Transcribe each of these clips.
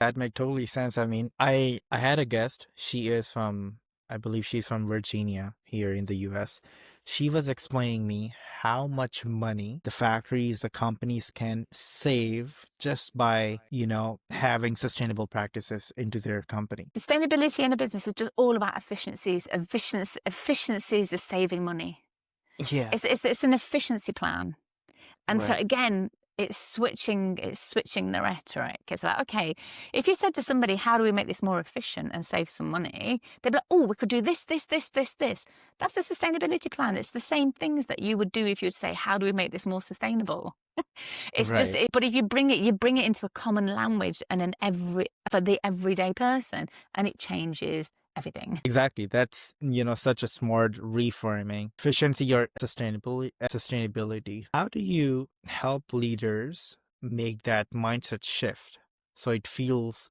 That makes totally sense. I mean, I had a guest. She is from, I believe she's from Virginia here in the US. She was explaining me how much money the factories, the companies can save just by, having sustainable practices into their company. Sustainability in a business is just all about efficiencies. Efficiencies is saving money. Yeah. It's an efficiency plan. And so Right. again, it's switching the rhetoric. It's like, okay, if you said to somebody, how do we make this more efficient and save some money? They'd be like, oh, we could do this, this, this, this, this. That's a sustainability plan. It's the same things that you would do if you'd say, how do we make this more sustainable? It's just, Right. but if you bring it into a common language and for the everyday person, and it changes everything. Exactly. That's, such a smart reframing. Efficiency or sustainability. How do you help leaders make that mindset shift so it feels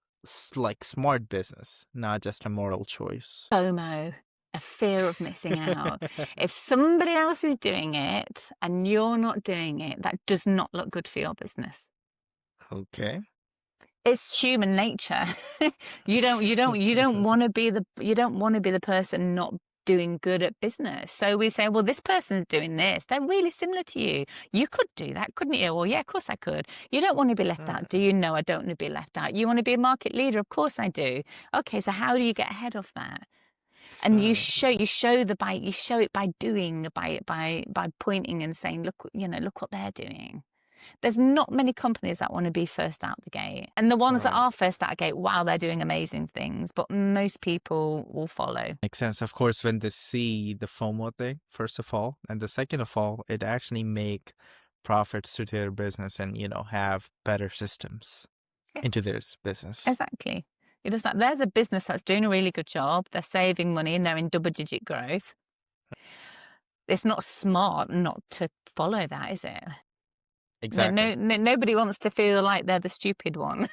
like smart business, not just a moral choice? FOMO, a fear of missing out. If somebody else is doing it and you're not doing it, that does not look good for your business. Okay. It's human nature. You don't want to be the person not doing good at business. So we say, well, this person's doing this. They're really similar to you. You could do that, couldn't you? Well, yeah, of course I could. You don't want to be left out. Do you? No, I don't want to be left out. You want to be a market leader? Of course I do. Okay, so how do you get ahead of that? And you show it by doing, by pointing and saying, look what they're doing. There's not many companies that want to be first out the gate. And the ones that Right. are first out the gate, wow, they're doing amazing things. But most people will follow. Makes sense. Of course, when they see the FOMO thing, first of all, and the second of all, it actually make profits to their business and, have better systems into their business. Exactly. You're just like, there's a business that's doing a really good job. They're saving money and they're in double-digit growth. It's not smart not to follow that, is it? Exactly. Nobody wants to feel like they're the stupid one.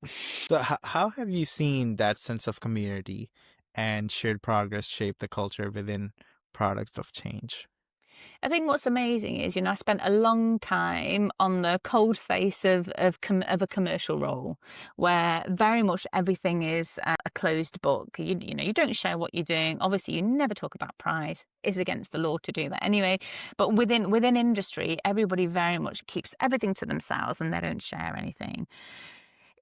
So how have you seen that sense of community and shared progress shape the culture within Product of Change? I think what's amazing is, I spent a long time on the cold face of a commercial role where very much everything is a closed book. You don't share what you're doing. Obviously, you never talk about price. It's against the law to do that anyway. But within industry, everybody very much keeps everything to themselves and they don't share anything.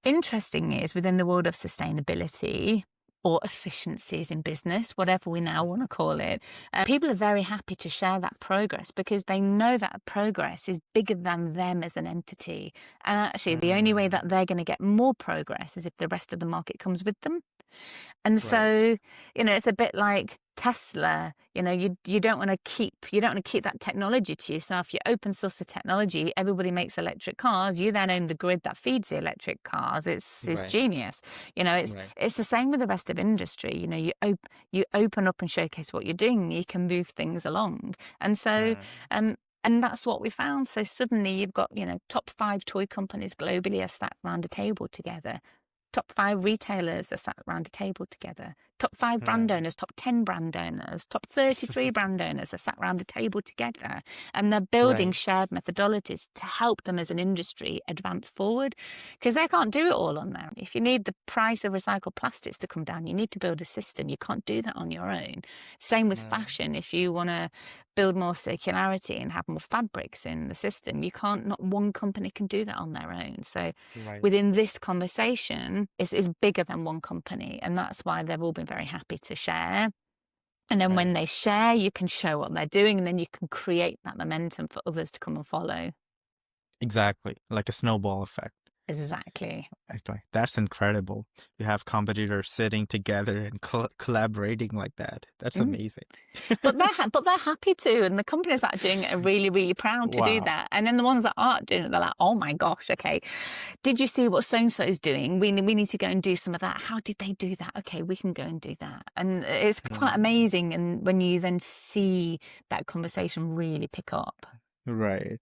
Interesting is within the world of sustainability, or efficiencies in business, whatever we now want to call it, people are very happy to share that progress because they know that progress is bigger than them as an entity. And actually, the only way that they're going to get more progress is if the rest of the market comes with them. And Right. so, it's a bit like Tesla. You don't want to keep that technology to yourself. You open source the technology. Everybody makes electric cars. You then own the grid that feeds the electric cars. It's Right. genius. Right. It's the same with the rest of industry. You open up and showcase what you're doing. You can move things along. And so, and that's what we found. So suddenly you've got, top 5 toy companies globally are sat around a table together. Top 5 retailers are sat around a table together. Top 5 brand owners, top 10 brand owners, top 33 brand owners are sat around a table together. And they're building Right. shared methodologies to help them as an industry advance forward. Because they can't do it all on their own. If you need the price of recycled plastics to come down, you need to build a system. You can't do that on your own. Same with fashion. If you want to build more circularity and have more fabrics in the system, not one company can do that on their own. So Right. within this conversation is bigger than one company, and that's why they've all been very happy to share. And then when they share, you can show what they're doing, and then you can create that momentum for others to come and follow. Exactly. Like a snowball effect. Exactly. Actually, that's incredible. You have competitors sitting together and collaborating like that. That's amazing. But they're happy to, and the companies that are doing it are really, really proud to do Wow. that. And then the ones that aren't doing it, they're like, oh my gosh, okay, did you see what so-and-so's doing? We need to go and do some of that. How did they do that? Okay, we can go and do that. And it's quite amazing. And when you then see that conversation really pick up. Right.